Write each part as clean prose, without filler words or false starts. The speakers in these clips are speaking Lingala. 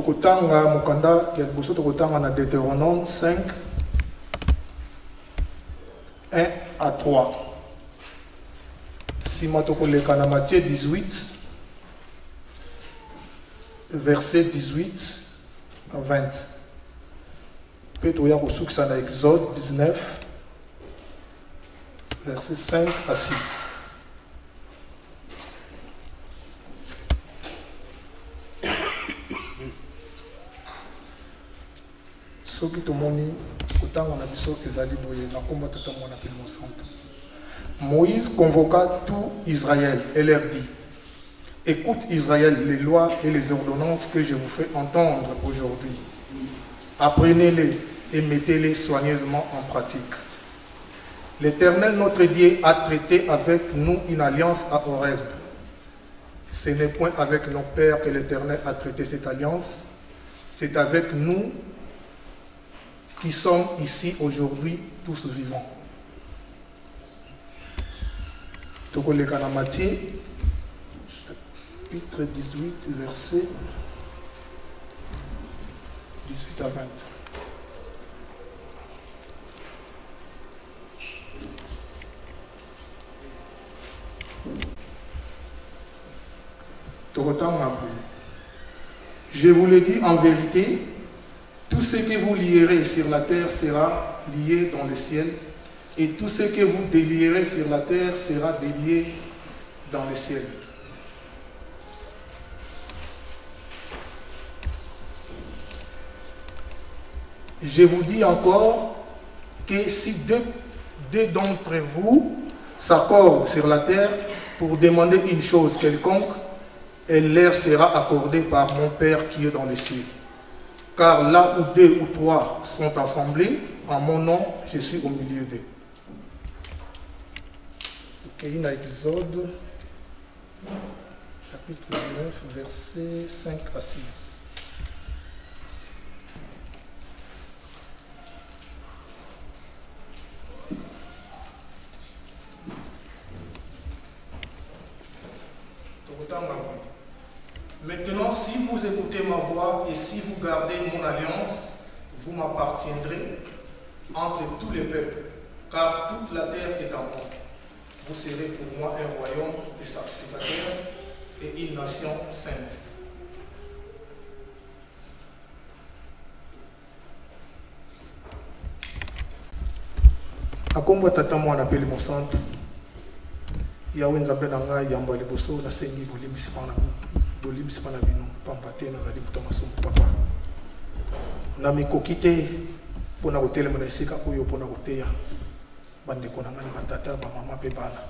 Tokotanga Mukanda, il y a beaucoup de Tokotanga dans Deutéronome 5, 1 à 3. Si Matokoleka na Matthieu 18, verset 18 à 20. Peut-être y a aussi que ça dans Exode 19, verset 5 à 6. Ce qui te montre, autant on a vu que Zali Boye, la combat tout le monde appelle mon centre. Moïse convoqua tout Israël et leur dit: écoute Israël, les lois et les ordonnances que je vous fais entendre aujourd'hui. Apprenez-les et mettez-les soigneusement en pratique. L'Éternel notre Dieu a traité avec nous une alliance à Horeb. Ce n'est point avec nos pères que l'Éternel a traité cette alliance, c'est avec nous qui sommes ici aujourd'hui, tous vivants. Tokoleka na Matthieu, chapitre 18, verset 18 à 20. Je vous le dis en vérité, tout ce que vous lierez sur la terre sera lié dans le ciel, et tout ce que vous délierez sur la terre sera délié dans le ciel. Je vous dis encore que si deux d'entre vous s'accordent sur la terre pour demander une chose quelconque, elle leur sera accordée par mon Père qui est dans les cieux. Car là où deux ou trois sont assemblés, en mon nom, je suis au milieu d'eux. Ok, in Exode, chapitre 9, versets 5 à 6. Maintenant, si vous écoutez ma voix et si vous gardez mon alliance, vous m'appartiendrez entre tous les peuples, car toute la terre est à moi. Vous serez pour moi un royaume de sacrificateurs et une nation sainte. Akombo tata moi on appelle mon centre. Yahweh nzambe na ngai yamba liboso na sengi bolimbisi pana bino pambate na zali kutama somo papa. Na mikoki te pona kotelema na esika oyo pona koteya bandeko na ngai batata ba mama pe bana.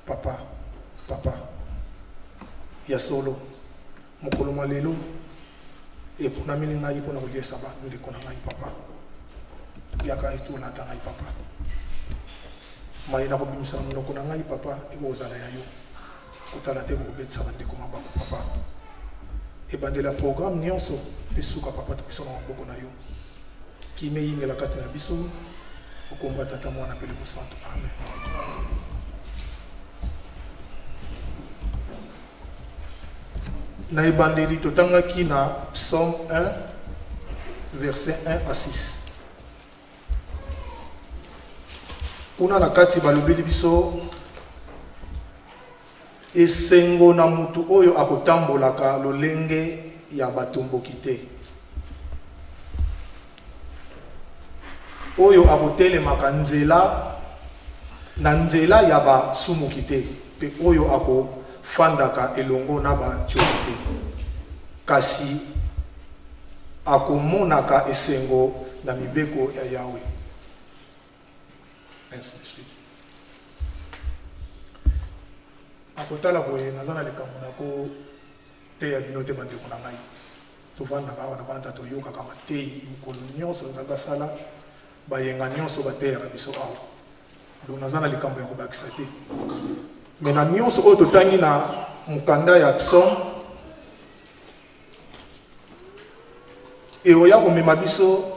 Papa ya solo mokolo malelo e pona mini ngai pona kolia ba ndeko na ngai papa. Yaka itu la ta ngai papa. Maina ko bimisa monoko na ngai papa e bozala ya yo kotala te ko betsa bandeko mabako papa e bandela programme nyonso pe suka papa to kisona maboko na yo ki me yingela kati na biso okomba tata mwana pele mo santo amen. Na ebandeli totanga ki na Psaume 1 verset 1 à 6. Kuna na kati balobeli biso esengo na mutu oyo akotambolaka lolenge ya batomboki te, oyo akotelemaka na nzela ya basumuki te, pe oyo akofandaka elongo na batioki te, kasi akomonaka esengo na mibeko ya Yahweh. Ainsi de suite. Akotala boye nazana likambo nako te ya bino te bandeko na ngai tovandaka awa na banda toyoka kama te mikolo nyonso nzambe asala bayenga nyonso bateyaka biso awa donc nazana likambo ya kobakisa te me na nyonso oyo totangi na mokanda ya Psaume eoya komema biso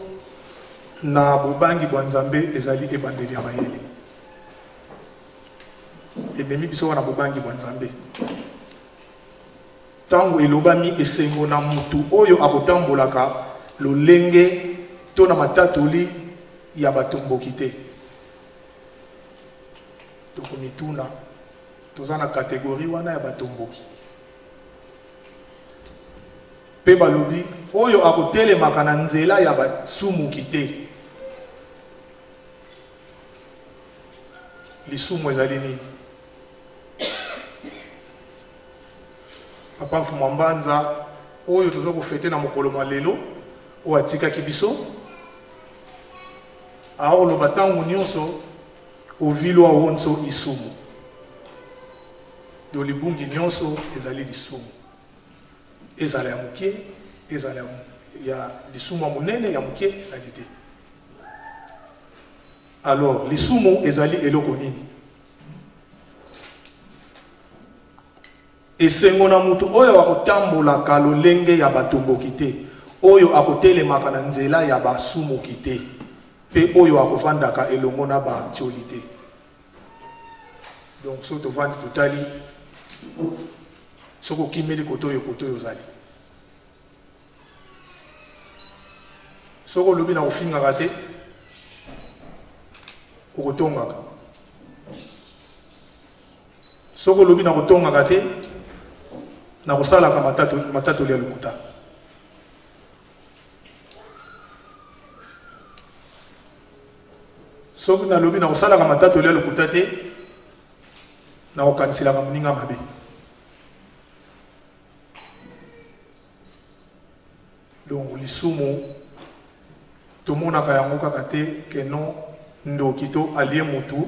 na bobangi bwa nzambe ezali ebandeli ya mayele ememi biso wana bobangi bwa nzambe tango elobami esengo na mutu oyo akotambolaka lolenge to na matatoli ya batomboki te. Tokomituna toza na kategori wana ya batomboki. Pe balobi oyo akotelemaka na nzela ya basumuki te. Lisumu ezali nini? Papa Mfuma Mbanza oyo tozo kofete na mokolo mwa lelo o atikaki biso aoloba ntango nyonso ovilo awonso isumu. Yo libungi nyonso ezali lisumu. Ezala ya mukie, ezala ya lisumu ya munene ya mukie ezali te. Alors, lisumu ezali eloko nini? Esengo na mutu oyo akotambolaka lolenge ya batomboki te, oyo akotelemaka na nzela ya basumuki te, pe oyo akofandaka elongo na batioli te. Donc, so tovandi totali, soko kimeli kotoyo ozali. Soko lobi na kofingaka te, okotongaka. Soko lobi na kotongaka te, na kosalaka matatoli ya lokuta. Soko na lobi na kosalaka matatoli ya lokuta te, na kokansilaka moninga mabe. Donc lisumu tomonaka yango kaka te ke non ndoki to alie mutu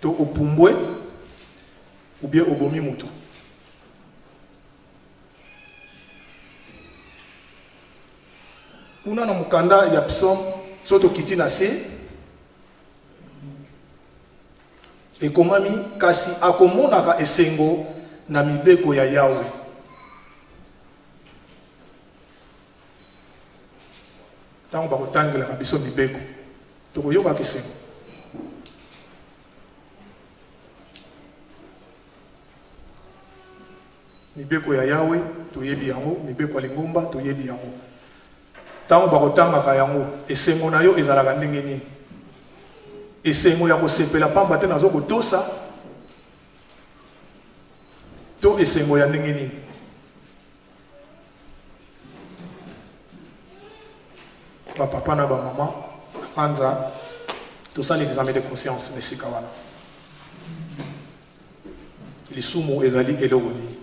to opumbwe ou bien obomi mutu. Kuna na mukanda ya psaume soto kiti na se ekomami kasi akomonaka esengo na mibeko ya Yahweh. Tango bakotangela biso mibeko tokoyoka kisengo. Mibeko ya Yahweh toyebi yango, mibeko ya lingomba toyebi yango. Tango bakotangaka yango esengo na yo ezalaka ndenge nini? Esengo ya kosepela pamba te nazo kotosa to esengo ya ndenge nini? Papa na ba maman panza tout ça les examens de conscience mais c'est kawana les sumo ezali eloko nini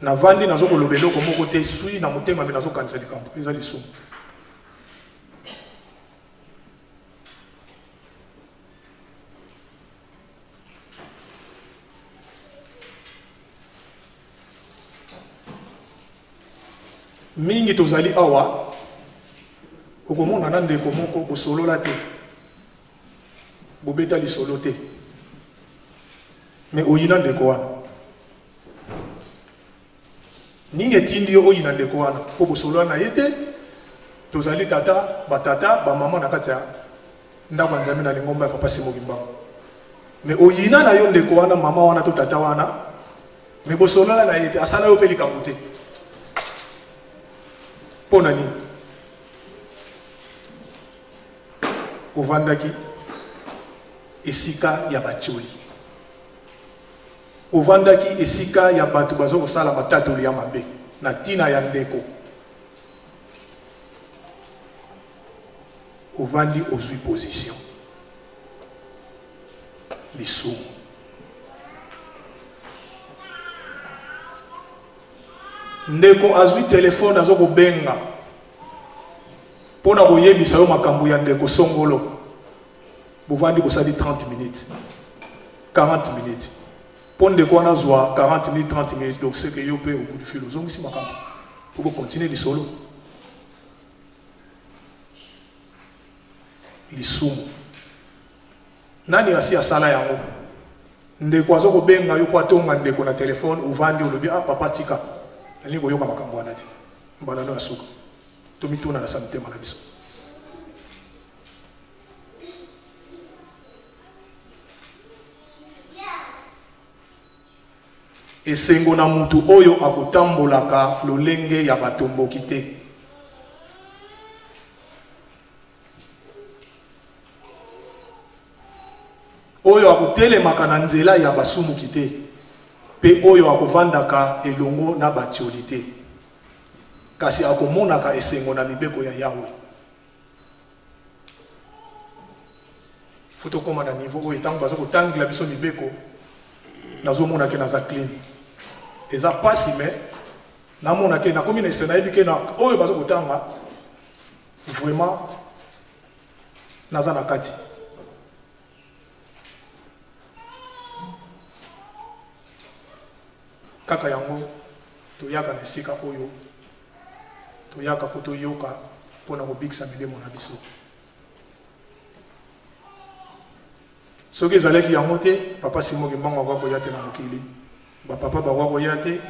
na vandi nazo kolobelo ko moko te sui na motema mais nazo kanisa likambo ezali sumo. Mingi tozali awa okomona na ndeko moko bosolola te bobeta lisolo te mais oyina ndeko wana ningi etindi yo oyina ndeko wana po bosolola na ye te. Tozali tata batata bamama na kati ya ndako ya Nzambe na lingomba ya Papa Simo Kimbangu mais oyina na yo ndeko wana mama wana to tata wana mais bosolola na ye te asala yo pe likambo te. Pona nini? Ovandaki esika ya batioli. Ovandaki esika ya batu bazo kosala matatoli ya mabe na tina ya ndeko. Ovandi ozwi position. Lisumu. Ndeko azwi telefone azo kobenga pona koyebisa yo makambo ya ndeko songolo bovandi kosali 30 minutes 40 minutes pon ndeko wana zwa 40 minutes 30 minutes donc c'est que yo pe au bout du fil ozongisi makambo pour continuer lisolo lisumu nani asi asala yango ndeko azo kobenga yo kwa tonga ndeko na telefone ovandi olobi ah papa tika ali koyoka makambo wana te mbala no asuka tomituna na samtema na biso. esengo na mutu oyo akotambolaka lolenge ya batomboki te. Oyo akotelemaka na nzela ya basumuki te, pe oyo akovandaka elongo na batioli te, kasi akomonaka esengo na mibeko ya Yahweh. Foto koma na niveau oyo etango baza kotangela biso mibeko nazomona ke naza clean. Eza pasi me namona ke nakomi na esena yebi ke na oyo baza kotanga vraiment naza na kati. Kaka yango toyaka na esika oyo toyaka po toyoka mpona kobikisa milemo na biso. Soki ezalaki yango te, papa Simon Kimbangu akoya te na mokili, bapapa bakoya te,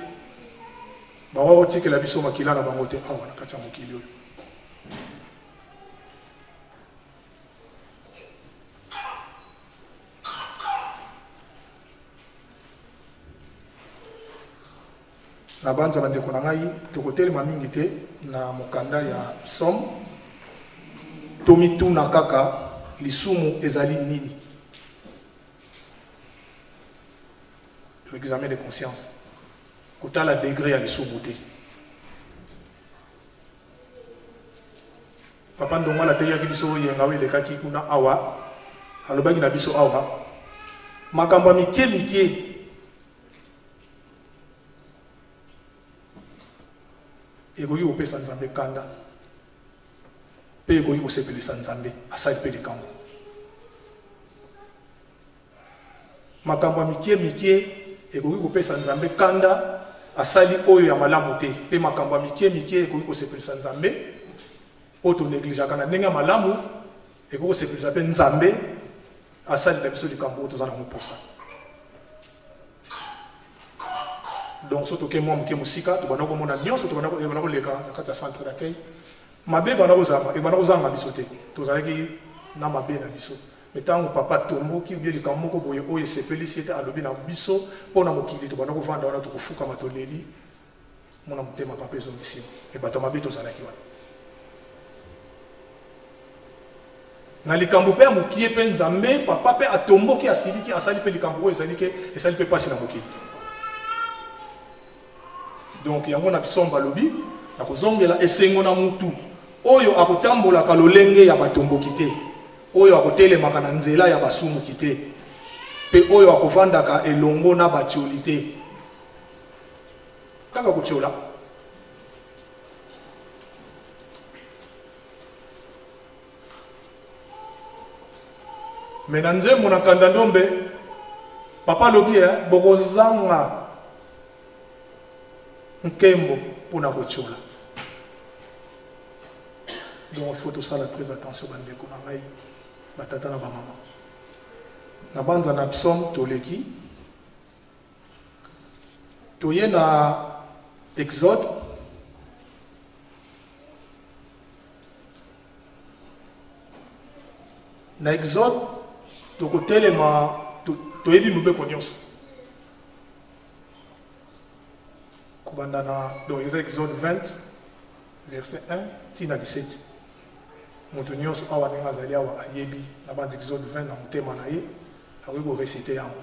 bakotikela biso makila na bango te awa na kati ya mokili oyo. Na banza bandeko na ngai tokotelema mingi te na mokanda ya Somme, tomituna kaka lisumu ezali nini. Examen de conscience. Kota la degré à lisumu te. Papa ndongo la teya ki biso yengawe de kaki kuna awa, alobaki na biso awa. Makambo mike mike ekoki kopesa Nzambe kanda, pe ekoki kosepelisa Nzambe asali pe likambo. Makambo mike mike ekoki kopesa Nzambe kanda asali oyo ya malamu te, pe makambo mike ekoki kosepelisa Nzambe oyo tonegligeaka na ndenge ya malamu ekoki kosepelisa pe Nzambe asali na biso likambo oyo toza nango mposa. Donc soto ke mwa moke musika tobanda komona nyonso tobanda koleka na kati ya centre d'accueil mabe bana kozanga biso te, tozalaki na mabe na biso. Metango papa tomboki ou bien likambo moko boye oyo esepelisi ete alobi na biso mpona mokili tobanda kovanda wana tokofuka matoleli mona motema papa ezongisima e bato mabe tozalaki wana na likambo mpe ya mokie mpe Nzambe papa mpe atomboki asiliki asali mpe likambo oyo esali mpe pasi na mokili. Donc yango na biso balobi na kozongela esengo na mutu oyo akotambolaka lolenge ya batomboki te, oyo akotelemaka na nzela ya basumuki te, pe oyo akovandaka elongo na batioli te. Kaka kotiola me na nzembo na kanda ndombe papa lobi bokozanga nkembo mpona kotiola. Donc il faut tout ça très attention bandeko na ngai batata na bamama na banza na psaume toleki toye na Exode na Exode tokotelema toyebi mobeko nyonso kobanda na donc Exode 20 verset 1 tina 17. Moto nyonso awa ndenge azali awa ayebi na bandi Exode 20 na motema na ye akoki koresite yango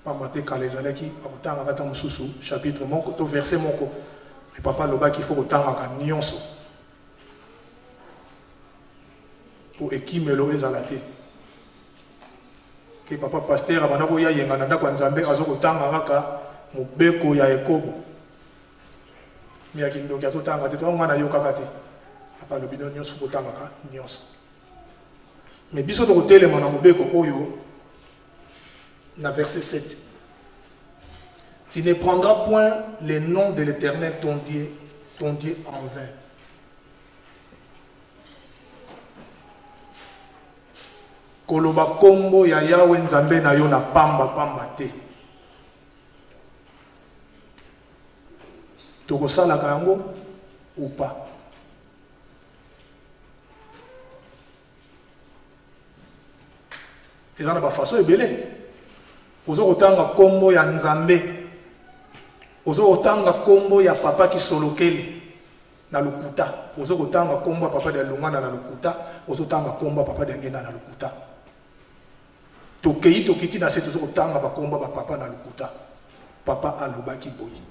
pamba te kala ezalaki akotangaka ta mosusu chapitre moko to verset moko me papa alobaki ifo kotangaka nyonso po ekimelo ezala te ke papa paster abanda koya yenga na ndako ya Nzambe azokotanga kaka mobeko ya Yakobo miyaki ndoki azotanga te to ngana yokaka te papa alobi nyonso kotangaka nyonso mais biso tokotelema na mobeko oyo na verset 7. Tu ne prendras point les noms de l'Éternel ton Dieu en vain. Koloba kombo ya Yahweh Nzambe na yo na pamba te. Tokosalaka yango ou pas. Eza na ba façon ebele. ozo kotanga kombo ya Nzambe, ozo kotanga kombo ya papa ki solokeli na lokuta, ozo kotanga kombo ya papa de lungana na lokuta, ozo tanga kombo ya papa de ngenda na lokuta. Tokei tokiti na se tozo kotanga ba kombo ba papa na lokuta. Papa alobaki boyi.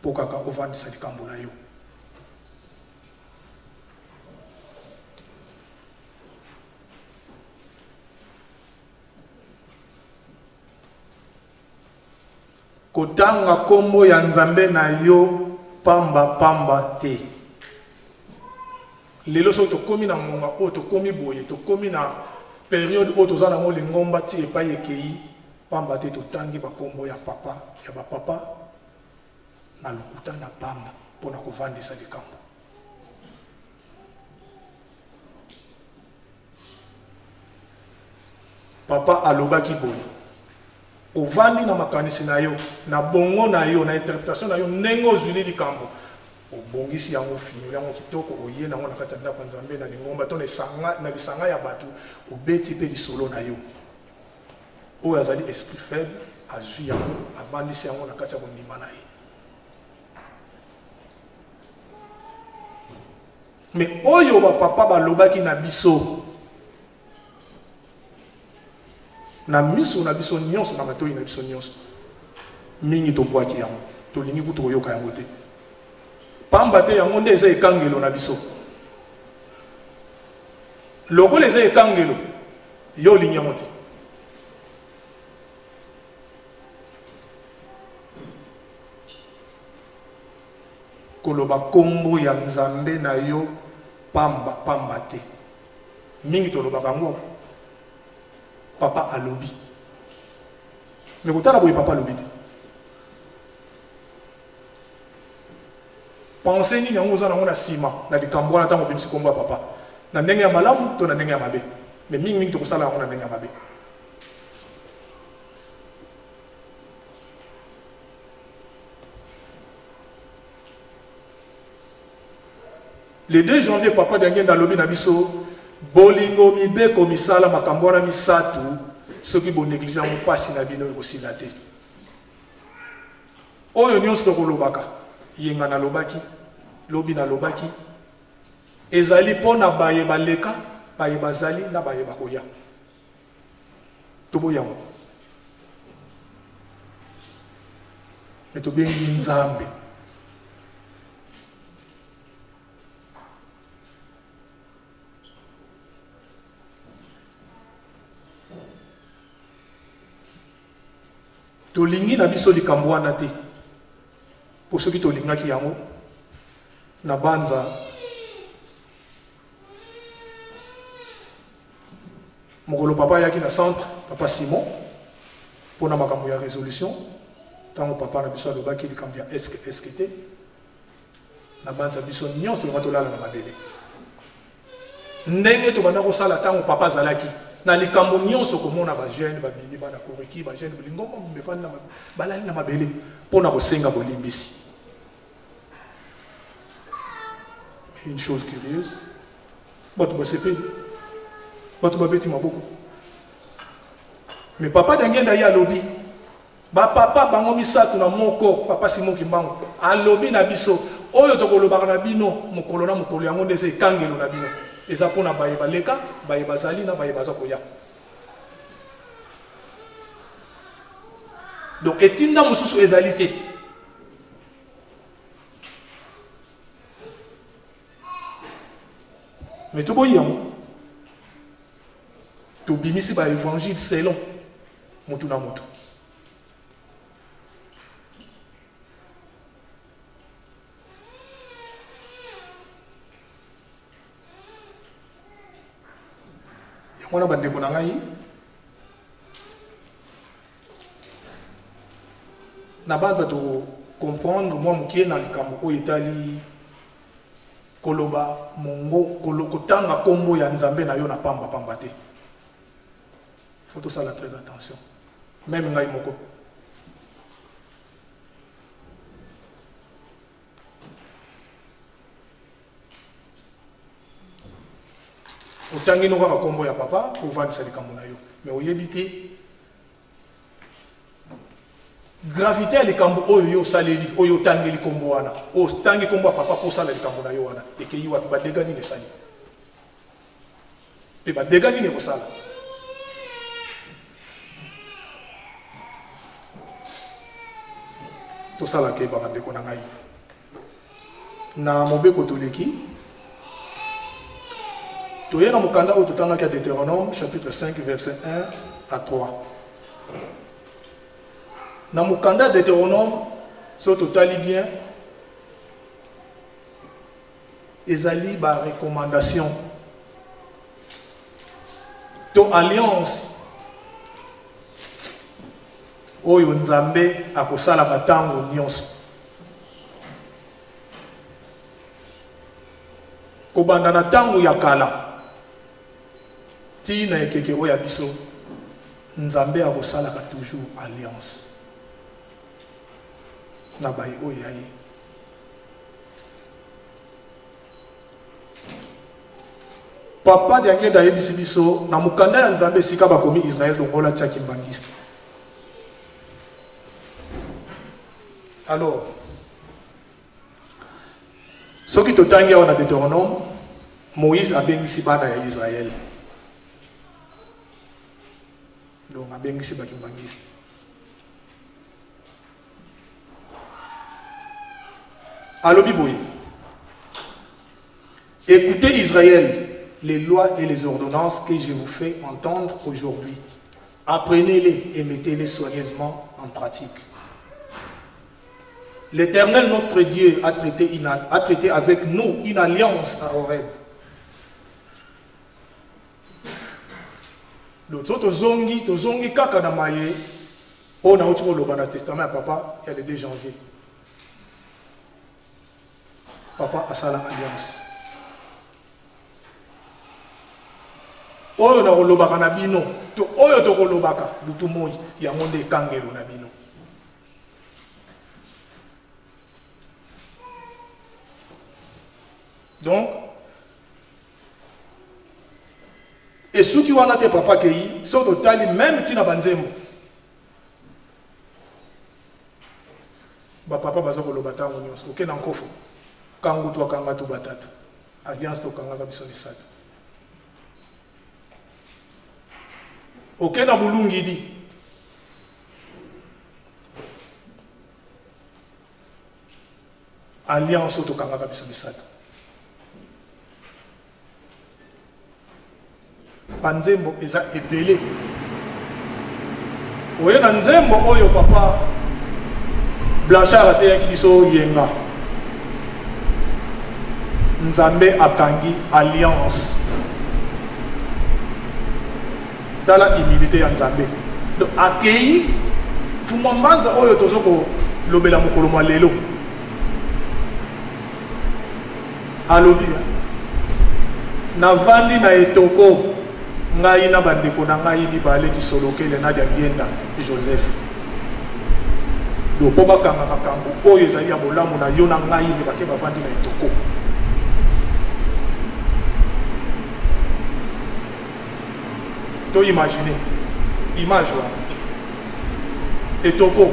Pokaka ovandisa likambo na yo. Kotanga kombo ya Nzambe na yo pamba pamba te. Lelo so tokomi na ngonga o tokomi boye, tokomi na période o tozana ngo lingomba ti epai ekei pamba te totangi ba kombo ya papa, ya ba papa na lokuta na pamba pona kovandisa likambo. Papa alobaki boye. Ovandi na makanisi na yo, na bongo na yo, na interpretation na yo, ndenge ozwili likambo. Obongisi yango fini, yango kitoko, oye na ngona kati ya ndako Nzambe na lingomba, to na bisanga ya batu, obeti pe lisolo na yo. Oyo azali esprit faible, azwi yango, avandisi yango na kati ya kondima na ye. Mais oyo ba papa balobaki na biso, na miso na biso nyonso na matoi na biso nyonso mingi to bwaki yango to lingi kuto koyoka yango te pamba te yango nde eza ekangelo na biso lokola eza ekangelo yo lingi yango te koloba kombo ya Nzambe na yo pamba pamba te mingi to loba kango papa alobi. Mais vous avez papa alobi. Pensez ni yango za na sima na likambo na tango bimsi kombo papa. Na ndenge ya malamu to na ndenge ya mabe. Mais mingi to kosala na ndenge ya mabe. Le 2 janvier papa d'Angien d'alobi na biso bolingo mibe komisala makambo na misatu soki bo négligent mo pasi na bino aussi la te oyo nyonso to kolobaka yenga na lobaki lobi na lobaki ezali pona baye baleka baye bazali na baye bakoya to boyango mais to bengi Nzambe tolingi na biso likambo wana te po soki tolingaki yango na banza mokolo papa yaki na centre papa Simon pona makambo ya résolution tango papa na biso alobaki likambo ya eske te na banza biso nyonso tolinga tolala na mabele ndenge tobanda kosala tango papa azalaki na likambo nyonso komona ba jeune ba bini bana koreki ba jeune bolingomba mbefani na balali na mabele pona kosenga bolimbisi. Une chose curieuse, bato ba sepe bato ba beti maboko mais papa d'Angien ya lobi ba papa bango misato na moko papa Simon Kimbangu alobi na biso oyo tokolobaka na bino mokolo na mokolo yango ndese kangelo na bino eza pona baye baleka baye bazali na baye baza koya donc etinda mususu ezali te mais to boyi yango to bimisi ba évangile selon mutu na mutu mwana bandeko na ngai na banza to comprendre moi mukie na likambo oyo etali koloba mongo kotanga kombo ya Nzambe na yo na pamba pamba te faut tout ça la très attention même ngai moko otangi no kaka kombo ya papa kovandisa likambo na yo mais oyebi te gravité ya likambo oyo yo saleli oyo tangeli kombo wana o tangi kombo papa pour sala likambo na yo wana et que yiwa ba dégâts ni sali pe ba dégâts ni ko sala to sala ke ba ndeko na ngai na mobeko toleki toyena mukanda oyo totanga ka Deutéronome chapitre 5 verset 1 à 3. Dans mon candidat Deutéronome, ce total bien, ezali ba recommandation, to alliance, oyo nzambe akosala batango nyonso. Kobanda na tango ya kala, ti na ekeke oya biso, nzambe akosala ka toujours alliance. Na bayi oyaye papa diange da yebisi biso na mukanda ya nzambe sika bakomi Israël longola tchaki mbangiste. Alors soki totangi awa na Deutéronome, Moïse abengisi bana ya Israël donc abengisi bakimbangiste. Alobi boye. Écoutez Israël, les lois et les ordonnances que je vous fais entendre aujourd'hui. Apprenez-les et mettez-les soigneusement en pratique. L'Éternel, notre Dieu, a traité avec nous une alliance à Horeb. L'autre, tozongi kaka na maye, on a outro le Bana Testament à papa, il y a le 2 janvier. Papa a sala alliance. Oyo na kolobaka na bino, to oyo to kolobaka, lutu moi ya monde kangelo na bino. Donc, et ceux qui wana te papa kei, so totali même tina banzemo. Ba papa bazo kolobata nyonso, oke na nkofo. Kangu to kanga to batatu. Alliance to kanga kabiso misatu. Oke na bulungi di. Alliance to kanga kabiso misatu. Banzembo eza ebele. Oye na nzembo oyo papa Blanchard ate yaki biso yenga. Nzambe akangi alliance. Dans la humilité ya Nzambe. Donc accueilli fumambanza oyo tozoko lobela mokolo mwa lelo. Alobi na vandi na etoko ngai na bandeko na ngai mibale kisolokele na diangenda Joseph. Donc po bakanga makambo oyo ezali ya bolamu na yo na ngai ni bake bavandi na etoko. To imaginer image wa etoko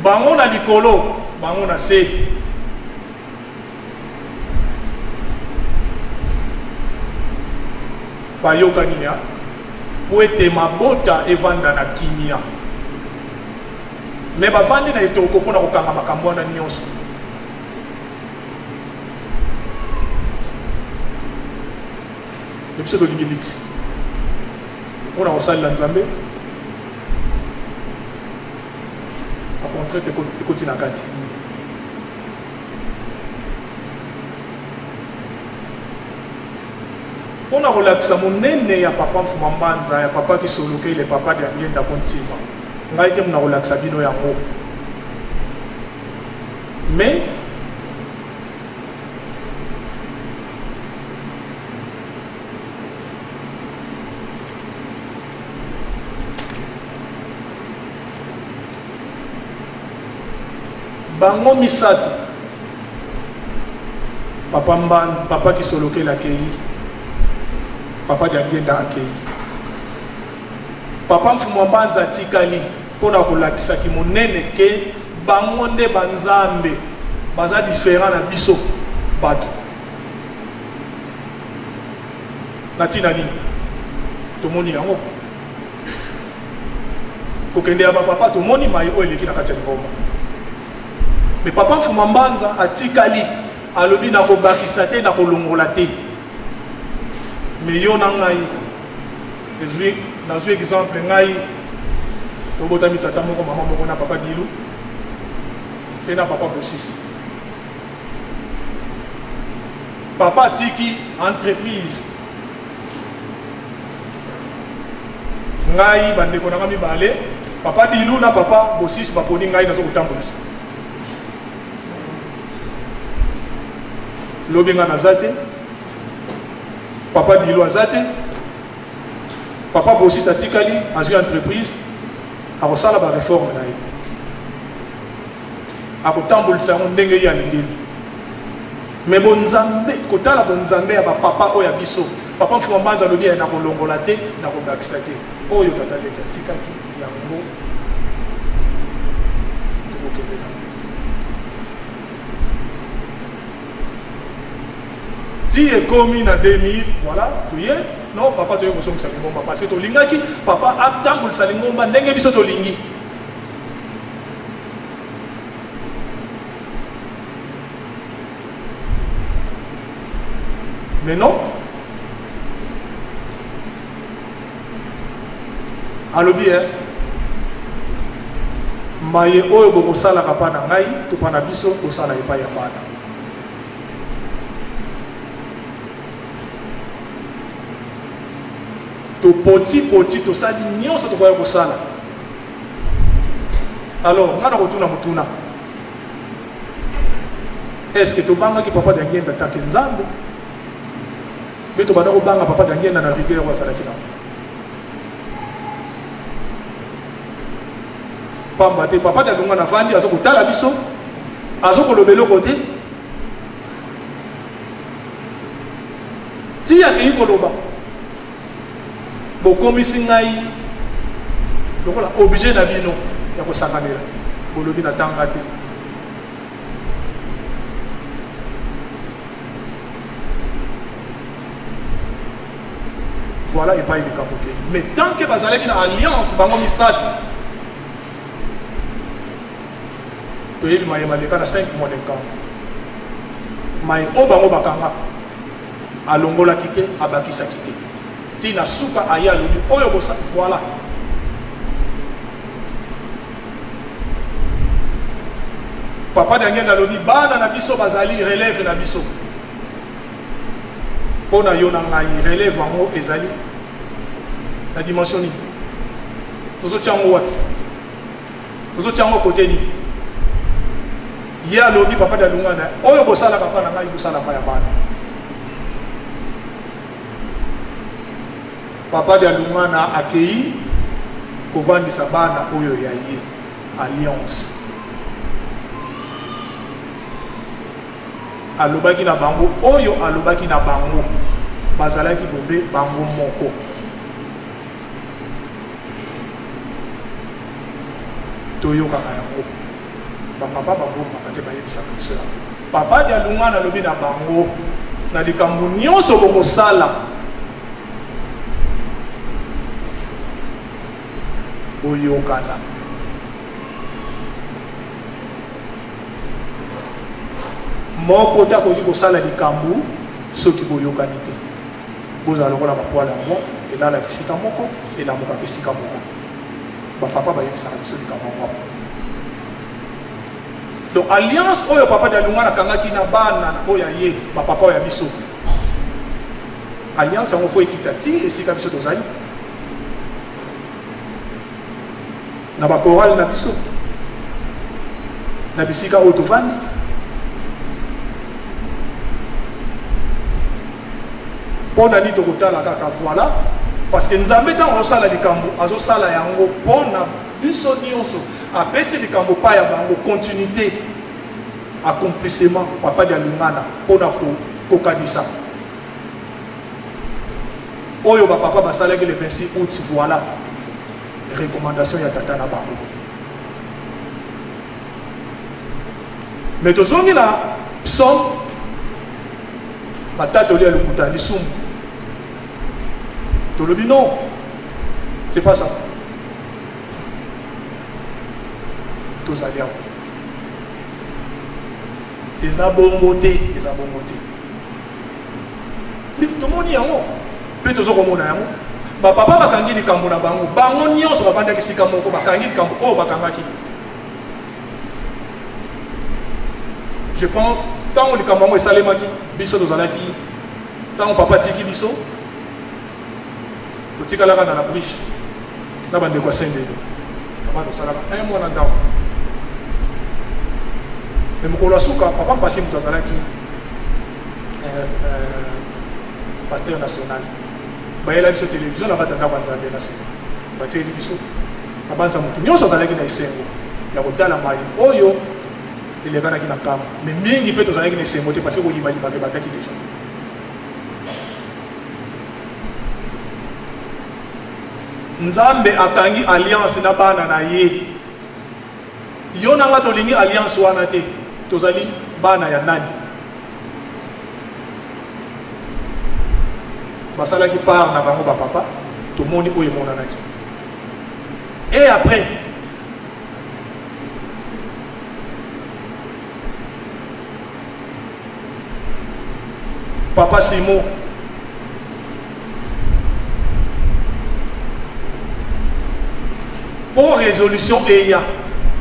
bango na likolo bango na se bayokania po ete mabota evanda na kimia me bavandi na etoko mpona kokanga makambo wana nyonso. Et puis c'est de l'ingélix. On a aussi l'Anzambe. A contraire, tu continues à gâter. On a relaxé mon nez, ya papa Mfumambanza, ya papa qui sont locaux, les papas de Amien d'Akontima. On a été relaxé bino ya mo. Mais bango misato papa mban papa qui soloke la kei papa Diangenda accueilli. Papa Mfumambanza tikali pona kolakisa ki monene ke bangonde banzambe baza différent na biso bato. Natina nini? Tomoni yango. Kokende ya papa tomoni mai o eleki na kati ya ngomba. Mais papa Mfumambanza atikali alobi na kobakisa te na kolongola te. Mais yo na ngai nazwi exemple ngai tobotami tata moko mama moko na papa Dilu et na papa Bossis. Papa tiki entreprise ngai bandeko na ngami bale papa Dilu na papa Bossis baponi ngai nazo kotambolisa lobenga nazate papa Dilu azate papa Bossis atikali azwi entreprise akosala ba réforme na ye akotambolisa yango ndenge ya lingeli mais bonzambe kotala bonzambe ya papa oyo ya biso papa Mfumambanza alobi na kolongola te na kobakisa te oyo tata leki atikaki yango tokokende nango ti ekomi na 2000 voilà toye non papa toye kosongisa lingomba parce que tolingaki papa atambolisa lingomba ndenge biso tolingi mais non alobi maye oyo bokosalaka mpa na ngai to mpa na biso kosala epai ya bana to poti tosali nyonso tokoya kosala. Alors nga na kotuna motuna est-ce que tobangaki papa Diangenda take nzambe be tobanda kobanga papa Diangenda na rigueur azalaki nango pamba te papa Diangenda na vandi azokotala biso azokolobela kote ti akei koloba bokomisi ngai lokola obligé na bino ya kosanganela bolobi na tanga te voilà et pas il est mais tant que bazalaki na alliance bango misato toyebi maye maleka na 5 mois de camp maye o bango bakanga alongolaki te abakisaki te tina suka aya lobi oyo bosa voilà papa Diangenda lobi bana na biso bazali relève na biso pona yo na ngai relève wango ezali na dimension ni tozo tiango wapi tozo tiango côté ni ya lobi papa Diangenda oyo bosala papa na ngai bosala pa ya bana papa Diangenda akei kovandisa bana oyo ya ye alliance alobaki na bango oyo alobaki na bango bazalaki bobe bango moko toyokaka yango bapapa babombaka te bayebisaka biso yango papa Diangenda alobi na bango na likambo nyonso bokosala boyokana moko te akoki kosala likambo soki boyokani te bozala lokola bapoala yango elalaka esika moko elamukaka esika moko bapapa bayebisaka biso likambo yango donc alliance oyo papa Diangenda akangaki na bana oyo ye bapapa oyo ya biso alliance yango fo ekita ti esika biso tozali na bakorale na biso na bisika oyo tovandi pona ni tokotala kaka voilà parce que nzambe ntango azosala likambo azosala yango pona biso nyonso apesi likambo pa ya bango continuité accomplissement papa Diangenda pona kokanisa Oyo ba papa basala que le 26 août, voilà. Recommandation ya tata na bango. Mais tozongi na psaume batata oli alukuta lisum. Tolobi non. C'est pas ça. Tozali awa. Eza bongote, eza bongote. Tomoni yango. Pe tozo komona yango. Ba papa bakangi likambo na bango. Bango nyonso bavanda kisika moko bakangi likambo o bakangaki. Je pense tant likambo mo esalemaki biso tozalaki tant papa tiki biso totikalaka na la briche na bande kwa sendeli. Kama tosala un mois na ndao. Mais mokolo asuka papa mpasi mutu azalaki pasteur national. Bayela biso télévision na kata ndako nzambe na sema batieli biso abanza mutu nyonso azalaki na esengo ya kotala mai oyo elekanaki na kama mais mingi mpe tozalaki na esengo te parce que koyimayima mpe bandaki déjà nzambe akangi alliance na bana na ye yo nanga tolingi alliance wana te tozali bana ya nani basalaki part na bango ba papa tout le monde oyo emonanaki et après papa Simon pour résolution eya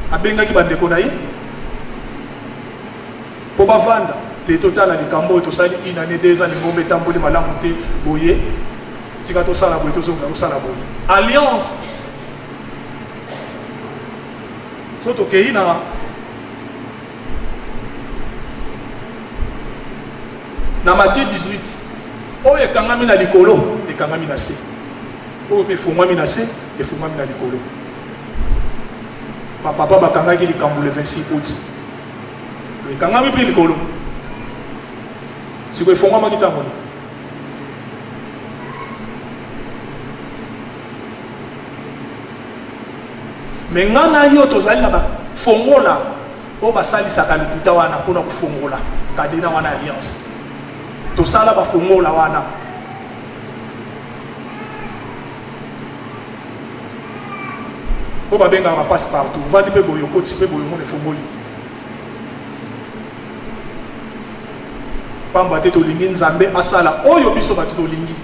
abengaki bandeko na ye po bavanda te totala likambo oyo tosali une année 2 ans lingombe etamboli malamu te boye tika tosala boye tozonga tosala boye alliance so tokei na Matthieu 18 oyo ekangami na likolo ekangami na se oyo mpe efungwami na se efungwami na likolo bapapa bakangaki likambo le 26 août ekangami mpe likolo siko efungwamaki ntango ni me nga na yo tozali na bafongola oyo basalisaka likuta wana mpona kofongola kadena wana alliance tosala bafongola wana po babengaka bapasse partout vandi mpe boyo okoti mpe boyo mona efongoli pamba te tolingi nzambe asala oyo biso bato tolingi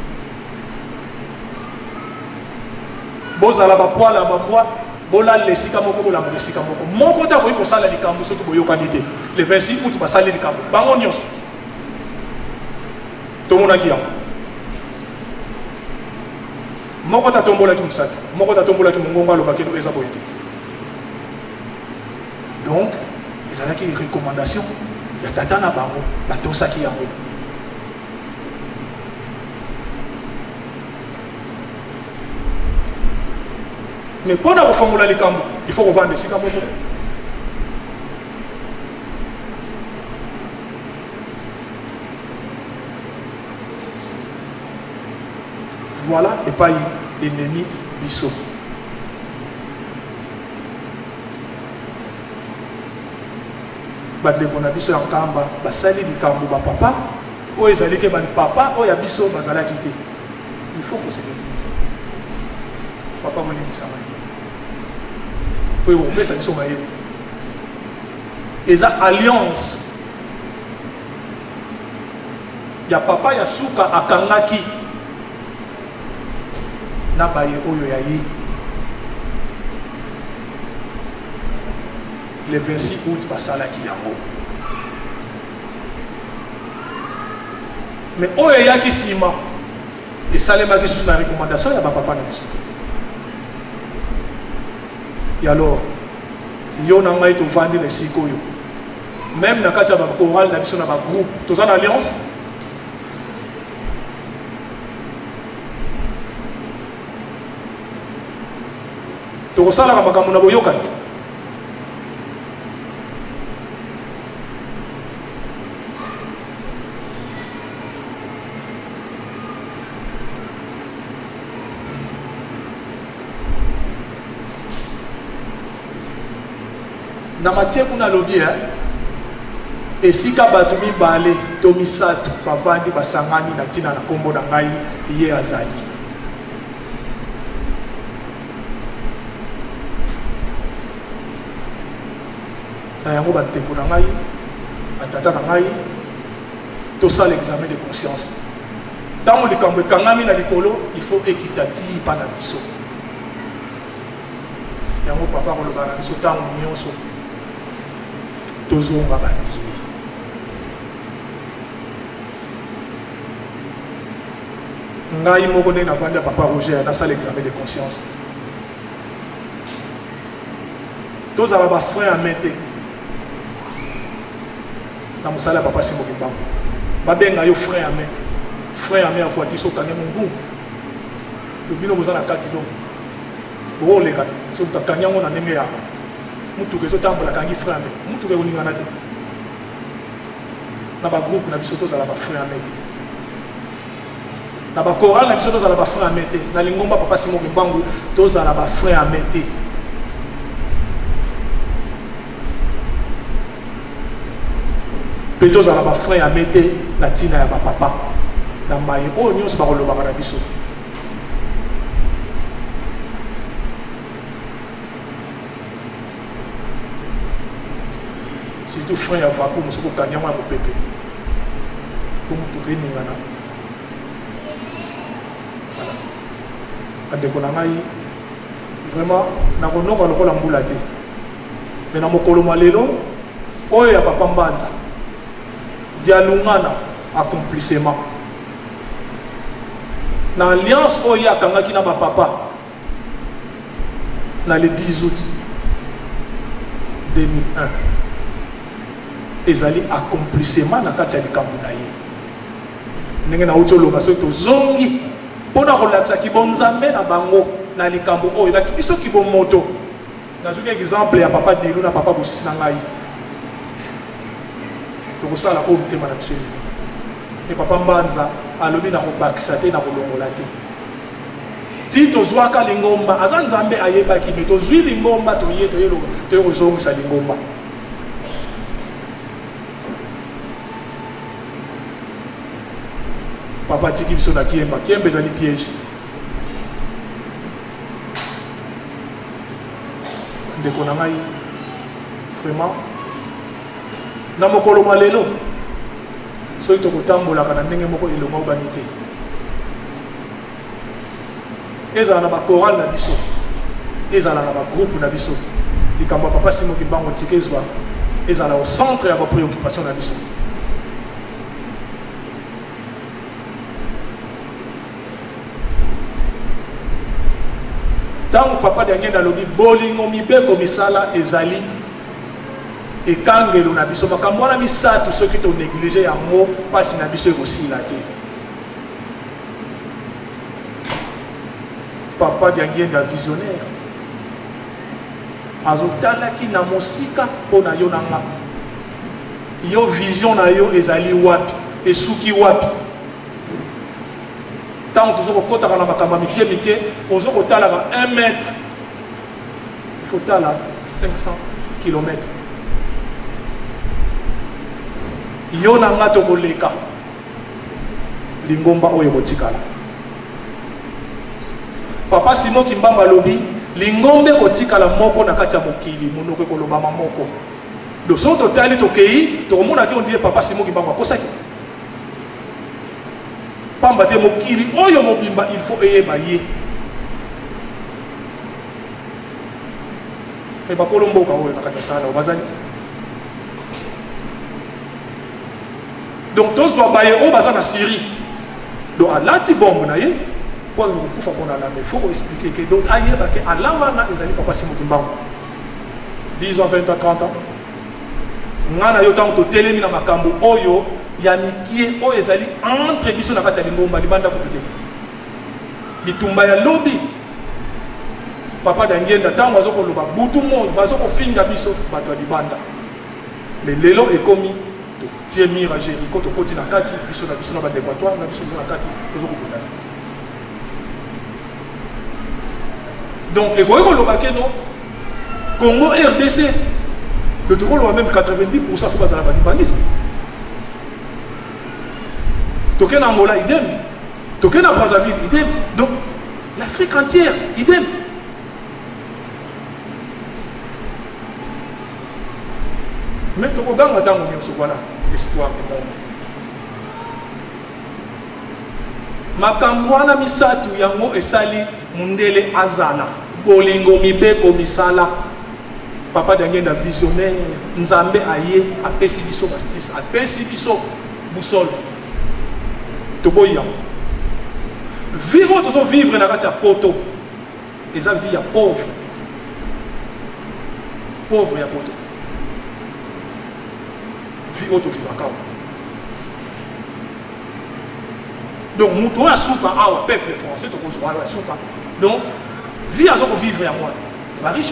bozala bapwala bambwa bolala esika moko bolamba esika moko te akoki kosala likambo soki boyokani te le 26 août basali likambo bango nyonso tomonaki yango moko tatombolaki mosaki moko tatombolaki mongongo alobaki no eza boye te donc ezalaki recommandation ya tata na bango batosaki yango mais mpona kofongola likambo il faut kovanda esika moko voilà epai ennemi biso bandeko na biso ya nkamba basali likambo bapapa oyo ezali ke bapapa oyo ya biso bazalaki te il faut que se le dise papa bolingisama oyo bokopesa biso mayebo eza alliance ya papa ya suka akangaki na baye oyo ya ye le 26 août basalaki yango mais oyo eyaki nsima esalemaki susu na recommandation ya bapapa na biso te et alors yo na ngai tovandi na esika oyo même na kati ya bachoral na biso na bagroupe toza na alliance tokosalaka makambo na boyokani na matie kuna lobby esika bato mibale to misato bavandi basangani na tina na kombo na ngai ye azali na yango bateko na ngai batata na ngai tosala l'examen de conscience ntango likambo ekangami na likolo il faut équitative mpa na biso yango papa koloba na biso ntango nyonso tozonga bandimi ngai moko nde navandi ya papa Roger nasala l'examen de conscience tozala bafrère ya main te na mosala ya papa Simoki Mbangu babenga yo frère ya main afuati so kange mungu lobino boza na kati donc boleka so takangi yango na ndenge ya mutuka ezotambola kangi frère ya main mutuka ekoningana te na bagroupe na biso tozala bafrère ya main te na bachoral na biso tozala bafrère ya main te na lingomba papa Simoki Mbangu tozala bafrère ya main te pe tozala bafrère ya main te na ntina ya bapapa na mai oyo nyonso bakolobaka na biso surtout frère ya vaku mosoko kanyango ya mopepe po motuka eningana bandeko na ngai vraiment nakonoka lokola mbula te me na mokolo malelo oyo ya papa Mbanza dialungana accomplissement na alliance oyo akangaki na bapapa na le 10 août 2001 ezali accomplissement na kati ya likambo na ye ndenge nauti oloba soki tozongi mpona kolakisa kibonzambe na bango na likambo oyo na biso kibomoto nazwi exemple ya papa Dilu na papa Bosisi na ngai tokosala oyo motema na biso elingi e papa Mbanza alobi na kobakisa te na kolongola te ti tozwaka lingomba aza nzambe ayebaki me tozwi lingomba toye kozongisa lingomba papa tiki biso na kiyemba ezali piège ndeko na ngai vraiment na mokolo malelo soki tokotambolaka na ndenge moko elongo obani te ezala na bachoral na biso ezala na bagroupe na biso likambo ya papa Simoki Mbangu tika ezwa ezala au centre ya bapréoccupation na biso ntango papa Diangenda alobi bolingo mibeko misala ezali ekangelo na biso makambo wana misato soki to néglige yango pasi na biso ekosila te papa Diangenda visionnaire azotalaki na mosika mpona yo na nga yo vision na yo ezali wapi esuki wapi ntango tozokokotaka na makambo ya mike ozokotalaka 1 mètre il faut tala 500 km yo na nga tokoleka lingomba oyo kotikala papa Simoki Mbangu alobi lingombe kotikala moko na kati ya mokili monoko ekolobama moko do so totali tokei tokomona te ondie papa Simoki Mbangu akosaki pamba te mokili oyo mobimba il faut eyeba ye me bakolo mboka oyo na kati ya sala bazali donc tozwa baye oyo baza na Syrie donc alati bombe na ye po kokufa mpona lame faut expliquer que donc ayeba ke ala wana ezali papa Simoki Mbangu 10 ans 20 ans 30 ans ngana yo ntango totelemi na makambo oyo ya mikie oyo ezali entre biso na kati ya lingomba libanda kutu te bitumba ya lobi papa Diangenda ntango azokoloba butu mo bazokofinga biso bato ya libanda me lelo ekomi totie mira Jéricho tokoti na kati biso na badépotoir na biso na kati tozokobundana donc ekoki koloba ke no Congo RDC Le Togo a même 90% faut pas la baniste. Token Angola, idem. Token à Brazzaville, idem. Donc, l'Afrique entière, idem. Mais Togo Gang attend on se voilà, l'espoir du monde. Makambwana misatu yango esali mundele azala. Bolingo mibeko misala. Papa Daniel a visionnaire, Nzambe aye, apesi biso bastis, apesi biso boussole. Toboya. Vivre toujours vivre dans la poto. Et ça vie à pauvre. Pauvre et à poto. Vie auto vivre à donc, nous avons un peuple français, nous avons un donc, vie à vivre à moi. La riche,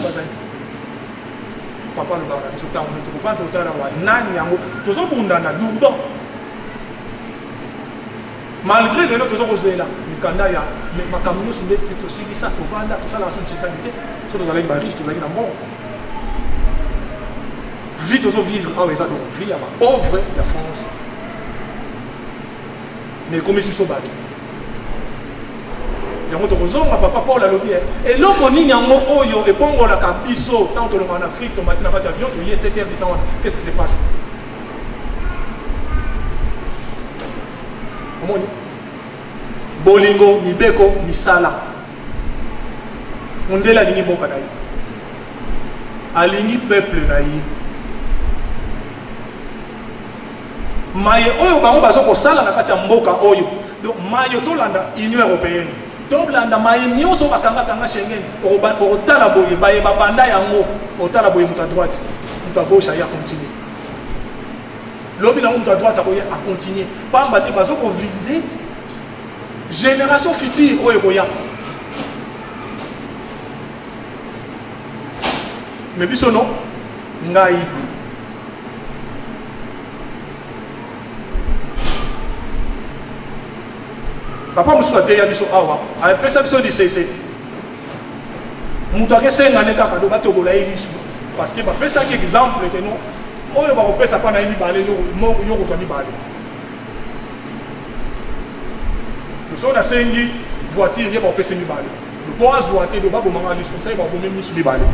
papa le barbe, nous avons malgré les autres choses là, le Canada, ma camion c'est aussi ça, tout ça la société, sur les allées riches, tout ça bon. Vite aux vivre, ah oui, ça donc vie à ma pauvre la France. Mais comme ils sont battus. Il y a un papa Paul a lobby. Et là, on y a un mot et pongo la cabisso, tant que le en Afrique, on matin pas d'avion, il y a 7 heures de temps. Qu'est-ce qui se passe? Comment on dit? Bolingo, Mibeko, Misala. On est la ligne Bokanaï. A ligne peuple naï. Maye oyo bango bazo ko sala na kati ya mboka oyo. Donc maye to landa Union européenne. To landa maye nyonso bakanga kanga Schengen. O tala boye baye babanda yango. O tala boye muta droite. Muta gauche ya continuer. Lobi na muta droite akoye a continuer. Pamba te bazo ko viser génération future oyo boya. Mais biso non ngai papa musu ateya biso awa apesa biso lisese mutu akesenga ne kaka do batobola elisu parce que bapesa ki exemple que non oyo bakopesa pa na yebi bale yo kozwa mibale so na sengi voiture ye bakopesa mibale do po azwa te do babomanga lisu comme ça ye bakobome misu mibale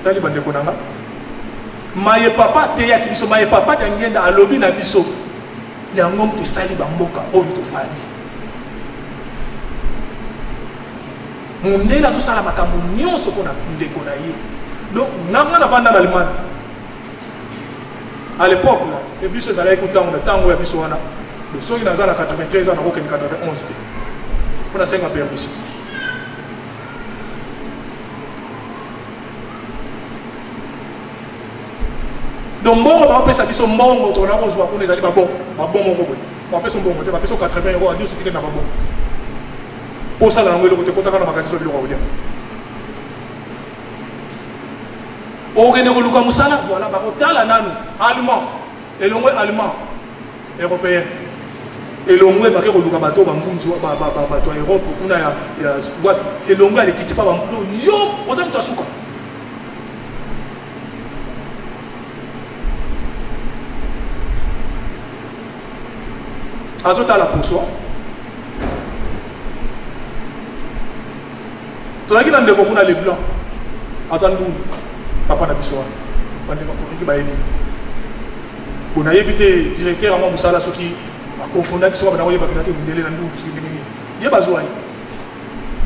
tali bande konanga maye papa te ya kibiso maye papa dangenda alobi na biso ya ngom to sali ba mboka oyo to fandi mundela so sala makambo nyonso kona ndeko na ye donc nanga na vanda na Allemagne à l'époque là et biso zala ekutango na tango ya biso wana le soki na zala 93 ans na kokeni 91 te fona senga permission. Donc, bon, on va faire ça, on va rejoindre pour les alliés, bon, on va faire bon, on va faire 80 euros à dire ce ticket n'a pas bon. Pour ça, on va le côté contact dans le magasin de l'euro. Au René Luka Moussala, voilà, on a la allemand, et l'on est allemand, européen. Et l'on est bateau, bateau, Europe, et l'on est qui pas yo, on a un souka. Azota la poso. Tozaki na ndeko kuna les blancs. Azandu papa na biso. Bande ko ki ba yeli. Kuna yebite directeur amo musala soki a confondaki so ba na yeba bikate mundele na ndungu soki nini. Ye bazwa yi.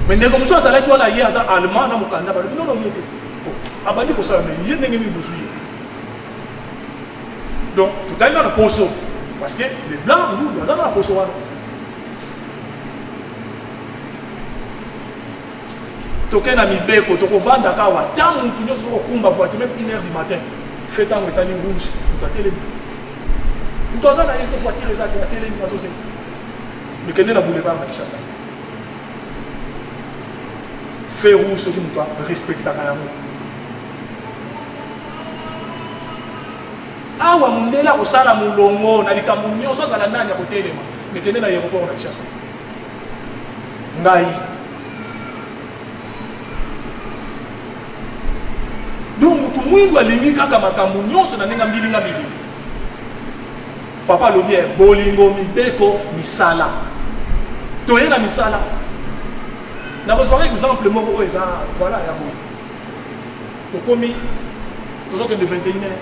Mais ndeko muso azalaki wala ye aza allemand na mukanda ba non non yete. Abandi ko sala mais ye ndenge ni busuye. Donc totali na poso. Parce que les blancs, nous, nous avons la poche. Token a mis beko, toko vanda kawa, tant que nous sommes au combat, voiture, même 1h du matin, fait tant que ça n'est rouge, nous avons télé. Nous avons été voiture, les autres, la télé, nous avons mais qu'est-ce que nous boulevard à Kinshasa? Fait rouge, ce qui nous doit respecter la caméra. Awa mundela osala mulongo na likambo nyonso za nani ya kotelema mais kende na aéroport na Kinshasa ngai donc tout mwindu alingi kaka makambo nyonso na ndenge mbilinga mbili papa lobi bolingo mibeko misala toye na misala na besoin exemple moko oyo eza voilà ya boye tokomi tozokende 21h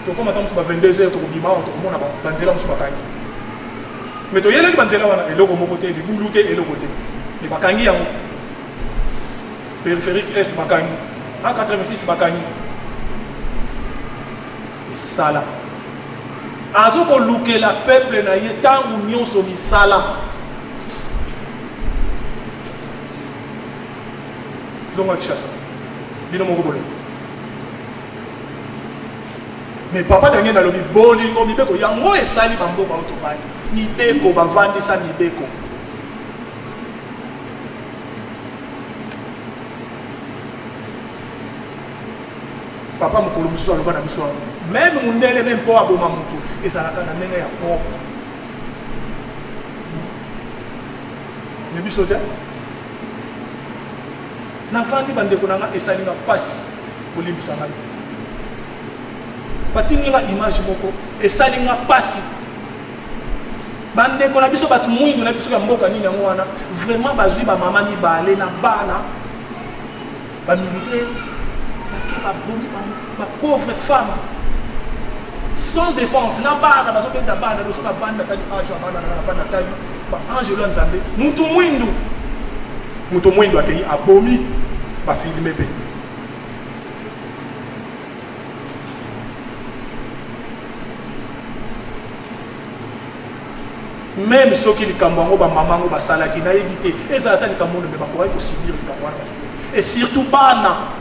tokoma ta mosu ba 22h tokobima awa tokomona banzela mosu bakangi mais toyeleki banzela wana eloko moko te libulu te eloko te me bakangi yango périphérique est bakangi en 86 bakangi misala azokolukela peuple na ye ntango nyonso misala zongo ya Kinshasa bino moko bolingo mais papa Daniel nalobi bolingo mibeko yango esali bamboka oyo tovandi mibeko bavandisa mibeko papa mokolo mosusu aloba na biso même mundele même mpo aboma motu ezalaka na ndenge ya propre me biso te navandi bandeko na nga esalinga mpasi kolimbisa ngai batinginga image moko esalinga mpasi bandeko na biso bato mwindu na biso ya mboka nini yango wana vraiment bazwi bamama mibale na bana bamilitaire pauvre femme sans défense na bana bazobenda bana loso bavanda tali age abana na bana tali ba angelo nzambe mutu mwindu akei abomi bafilme pe même soki likambo yango bamama yango basalaki nayebi te ezala ta likambo oyo me bakoki kosibir likambo wana et surtout bana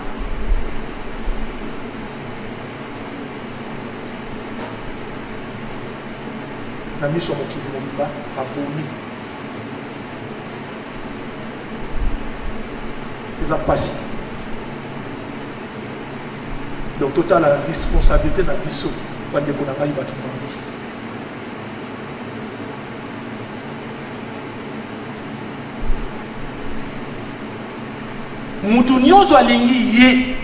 na miso ya mokili mobimba abomi eza pasi donc totala responsabilité na biso bandeko na ngai bakimangiste mutu nyonso alingi ye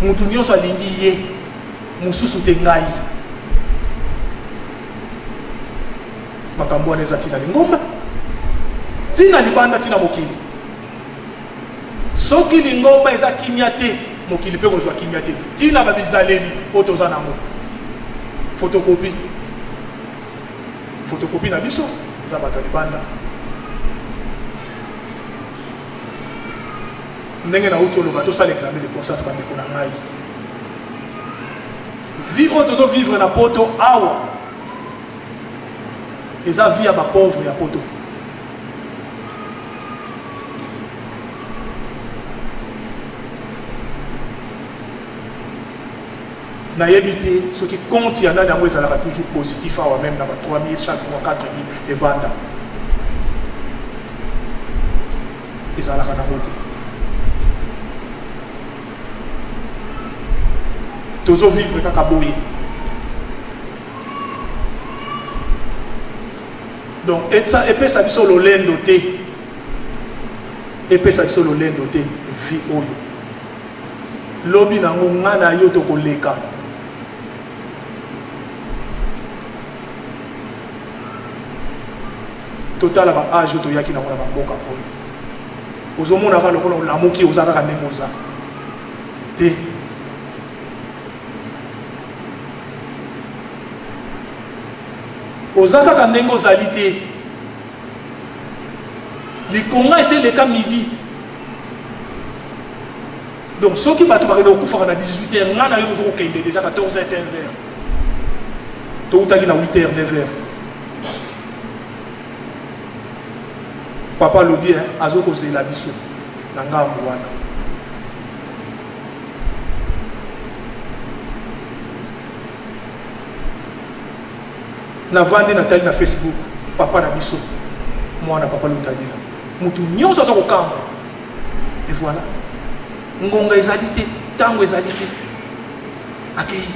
mutu nyonso alingi ye mosusu te ngai makambo wana eza ntina lingomba ntina libanda ntina mokili soki lingomba eza kimia te mokili mpe kozwa kimia te ntina babizaleli oyo toza nango fotokopi na biso eza bato ya libanda ndenge na uti oloba tosala examen de conscience bandeko na ngai vie oyo tozovivre na poto awa eza vie ya bapauvre ya poto nayebi te soki compte ya ndani yango ezalaka toujours positif awa même na ba 3000 chaque mois 4000 evanda ezalaka nango te tozovivre kaka boye donc epesa biso lolendo te vi oyo lobi nango nga na yo tokoleka totala ba age toyaki nango na bamboka oyo ozomonaka lokola olamuki oza kaka ndenge oza te oza kaka ndenge ozali te likonga ese leka midi donc soki bato bakende okufaka na 18h nga na yo tozokokende déjà 14h 15h toutaki na 8h 9h papa lobi azokozela biso na ngambo wana navandi natali na Facebook papa na biso mwana papa lutadila mutu nyonso aza kokamba et voilà ngonga ezali te tango ezali te akei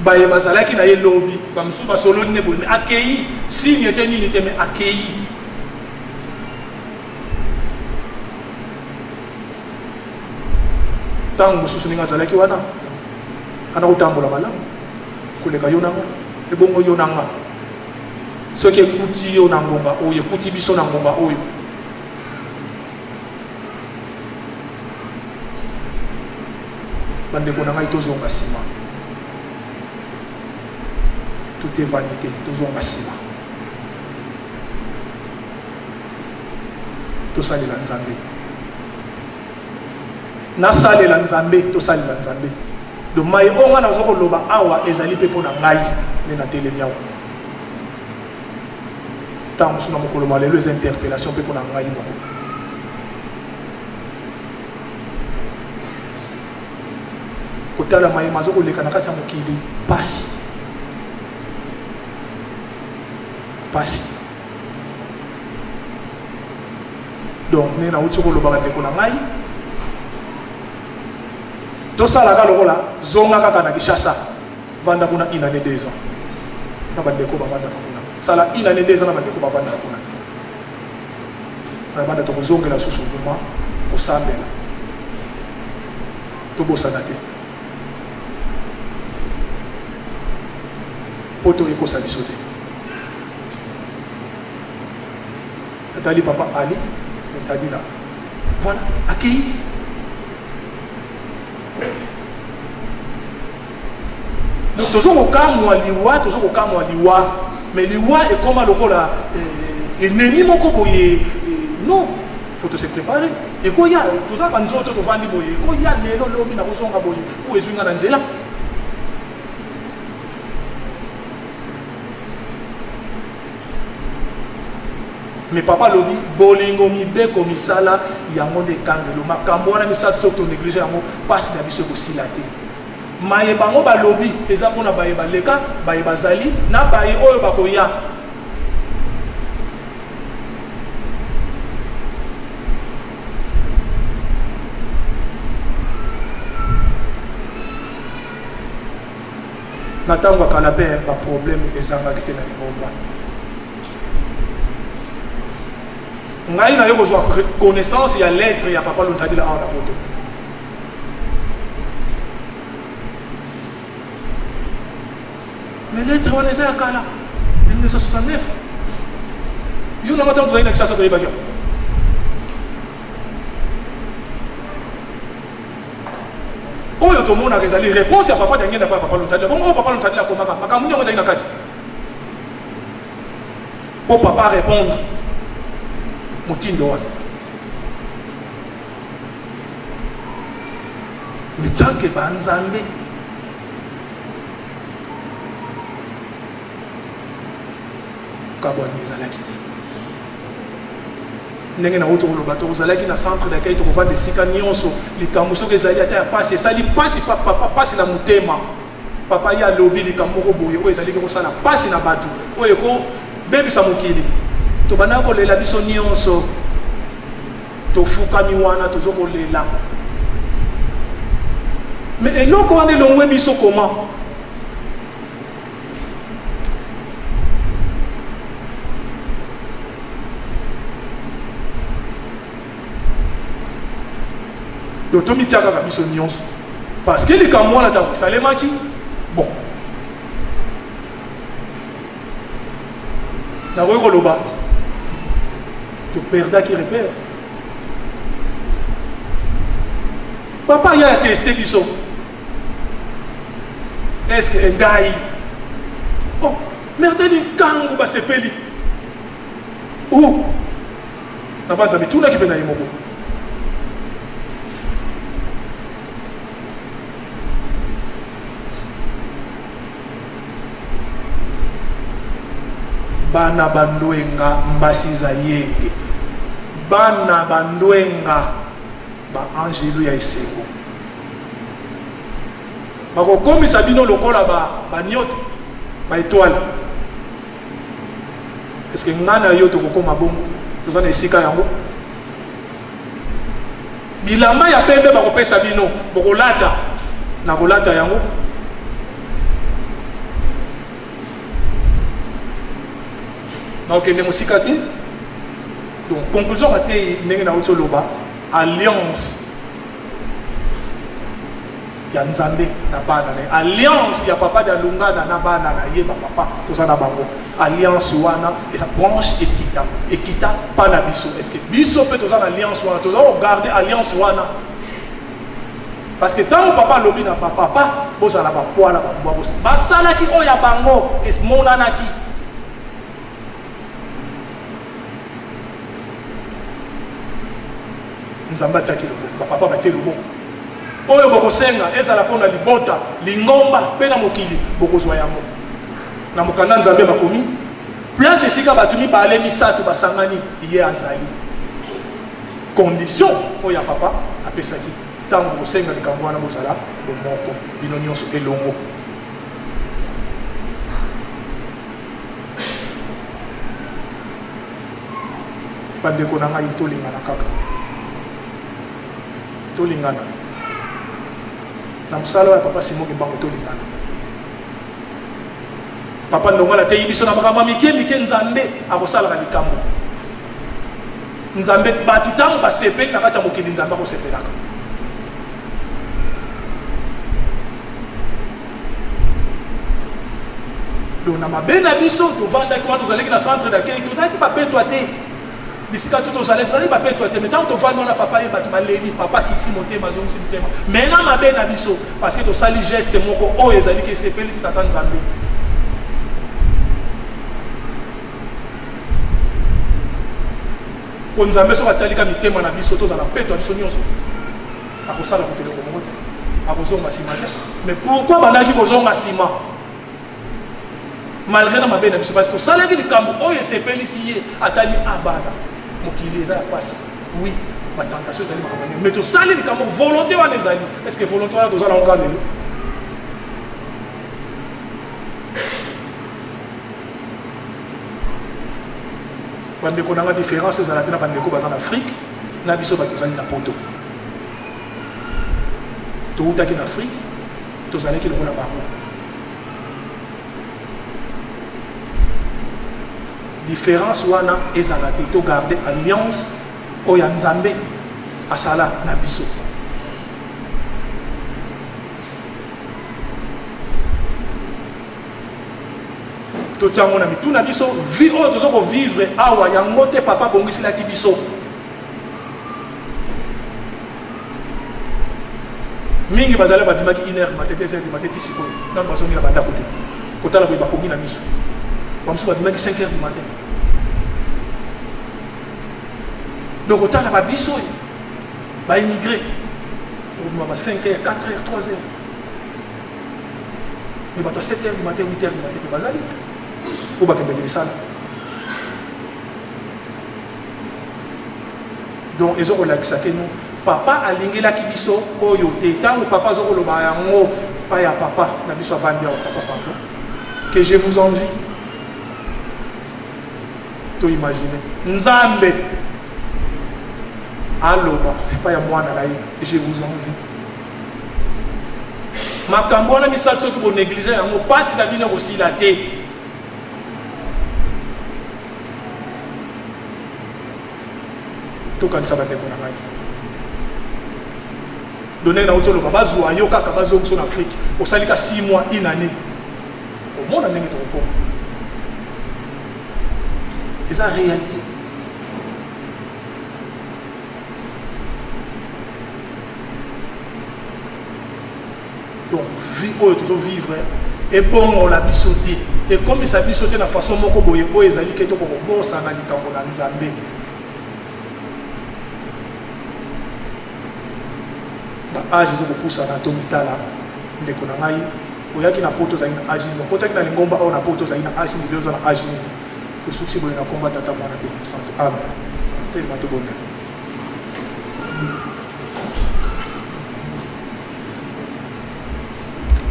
baye bazalaki na ye lobi bamususu basololi ne boye mais akei signe ete nini te mais akei tango mosusu ndenge azalaki wana ana kotambola malamu koleka yo nanga ebongo yo nanga soki ekuti yo na ngonga oyo ekuti biso na ngonga oyo bandeko na ngai tozonga nsima tout est vanité tozonga nsima tosalela nzambe nasalela nzambe tosalela nzambe do mai onga na zoko loba awa ezali pe pona ngai ne na telemi awa tant suna mokolo malelo les interpellations pe pona ngai moko kotala mai mazoko leka na kati ya mokili pasi donc ne na uti koloba bandeko na ngai tosalaka lokola zonga kaka na Kinshasa vanda kuna ina ne 2 ans na bandeko bavandaka kuna sala ina ne 2 ans na bandeko bavandaka kuna na banda tokozongela susu vraiment osambela tobosana te poto ekosa biso te atali papa Ali metadi là voilà accueilli donc toujours au cas moi liwa mais liwa est comme lokola ennemi moko boye non faut se préparer et ko ya tout ça banzoto to vandi boye ko ya lelo lobi na kozonga boye ou ezwinga na nzela mais papa lobi bolingo mibe komisala yango de kangelo makambo wana misatu soto négliger yango pasi na biso ko silate maye bango balobi eza pona baye baleka baye bazali na baye oyo bakoya natango akala pe ba problème ezangaki te na libomba ngai na yo kozwa connaissance ya lettre ya papa Lontadi la awa na poto mais lettre wana eza ya kala 1969 yo na matango tozali na Kinshasa toyebaki oyo tomonaka ezali réponse ya papa dangenda pa papa Lontadi bongo oyo papa Lontadi akomaka makambo nyongo ezali na kati po papa répondre motindo wana mitanke banzambe kabwani ezalaki te ndenge na uto koloba tozalaki na centre d'accueil tokovanda esika nyonso likambo soki ezali ata ya pasi esali pasi na motema papa ye alobi likambo moko boye oyo ezalaki kosala pasi na bato oyo ekobebisa mokili tobanda kolela biso nyonso tofukami wana tozokolela mais eloko wana elongwe biso comment donc tomitiaka kaka biso nyonso parce que likambo wana ntango esalemaki bon nakoki koloba toperdaki repère papa ya testé biso est-ce que ngai oh merteni nkango basepeli oh na banza mitunaki mpe na ye moko bana bandwenga mbasiza yenge bana bandwenga ba angelo ya esengo bakokomisa bino lokola ba nyoto ba étoile est-ce que ngana yo tokokoma bongo toza na esika yango bilamba ya pembe bakopesa bino bokolata na kolata yango nakokende mosika te. Donc conclusion ate ndenge na uti oloba alliance ya nzambe na bana na alliance ya papa da lungana na bana na ye ba papa toza na bango alliance wana eza branche ekita pa na biso. Est-ce que biso pe toza na alliance wana toza regarder alliance wana parce que tant papa lobi na papa bozala ba poala ba mbwa bosa basalaki oya bango emonanaki nzambe atiaki loboko bapapa batie loboko oyo bokosenga ezala mpona libota lingomba mpe na mokili bokozwa yango na mokanda nzambe bakomi place esika bato mibale misato basangani ye azali condition oyo ya papa apesaki ntango bokosenga likambo wana bozala bomoko bino nyonso elongo. Bandeko na ngai tolingana kaka tolingana na msala ya papa Simoki Mbango tolingana papa ndongola te yibiso na makambo mike nzambe akosalaka likambo nzambe batu tango basepeli na kati ya mokili nzambe akosepelaka donc na mabe na biso tovandaki wana tozalaki na centre d'accueil tozalaki bapetwa te bisika tout aux allez pas toi mais tant que on a papa et baléni papa qui timothée mazon simtema mais na mabe na biso parce que to sali geste moko o ezali que c'est félicite à Nzambe ko Nzambe so batalika mitema na biso to za na peto biso nyonso akosala ko tele ko moto akozonga sima mais pourquoi banaki kozonga sima malgré na mabe na biso parce que to salaki likambo o esepelisi atali abana mokili eza ya pasi oui batentation ezali makambo mais tosali likambo volonté wana ezali est-ce que volonté wana tozala ngo lelo bandeko nanga différence ezala te na bandeko baza na Afrique na biso bato ezali na poto toutaki na Afrique tozalaki lokola bango différence wana ezala te to garder alliance oya Nzambe asala na biso to tiango na mitu na biso vie oyo tozoko vivre awa yango te papa bongisilaki biso mingi bazala babimaki 1h matin 2h matin tisiko na bazongi na banda kote kotala boye bakomi na miso bamusu babimaki 5h du matin donc otala babiso baimmigré ba 5h 4h 3h mais bato 7h du matin 8h du matin bazali pour bakende misala donc ils ont relaxé nous papa alingelaki biso oyo te tango papa zo koloba yango pa ya papa na biso avandi ya papa pardon que je vous envie to imaginer Nzambe aloba pa ya mwana na ye je vous envie makambo na misato ko négliger yango pasi na bino osila te to kanisa bandeko na ngai donner na otolo baba zwa yo kaka bazo so na Afrique osalika 6 mois une année au monde ndenge to ko c'est ça réalité donc vie oyo toujours vivre et bon on la bisoté et comme ça bisoté na façon moko boye o ezali ke to ko bossa na likambo na Nzambe âge ezoko poussa na tomitala ndeko na ngai oyaki na poto za ina âge no kotaki na lingomba o na poto za ina âge ni lezo na âge ni to suksi boye na komba tata mwana pe santo amen tellement to bonne.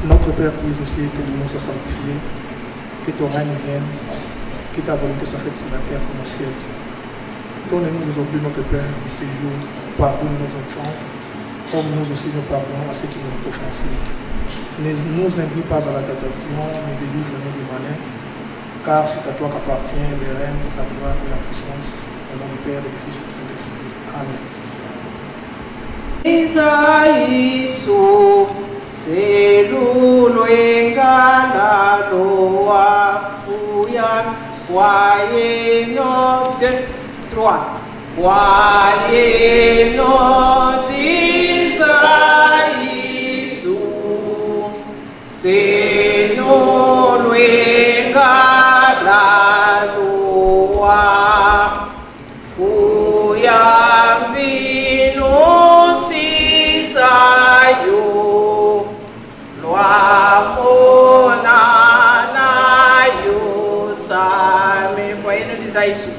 Notre Père qui es au ciel, que ton nom soit sanctifié, que ton règne vienne, Que ta volonté soit faite sur la terre comme au ciel. Donne-nous aujourd'hui notre pain de ces jours. Pardonne nos offenses, comme nous aussi nous pardonnons à ceux qui nous ont offensés. Ne nous induis pas à la tentation, mais délivre-nous du malin. Car c'est à toi qu'appartient le règne, la gloire et la puissance. Au nom du Père, du Fils et du Saint-Esprit. Amen. Isaisu selulu engala loa fuyan wayeno de 3 wayeno d'Isaisu selulu engala loa fuyan binu sisayo loamona na yo same kwa ino Isaisu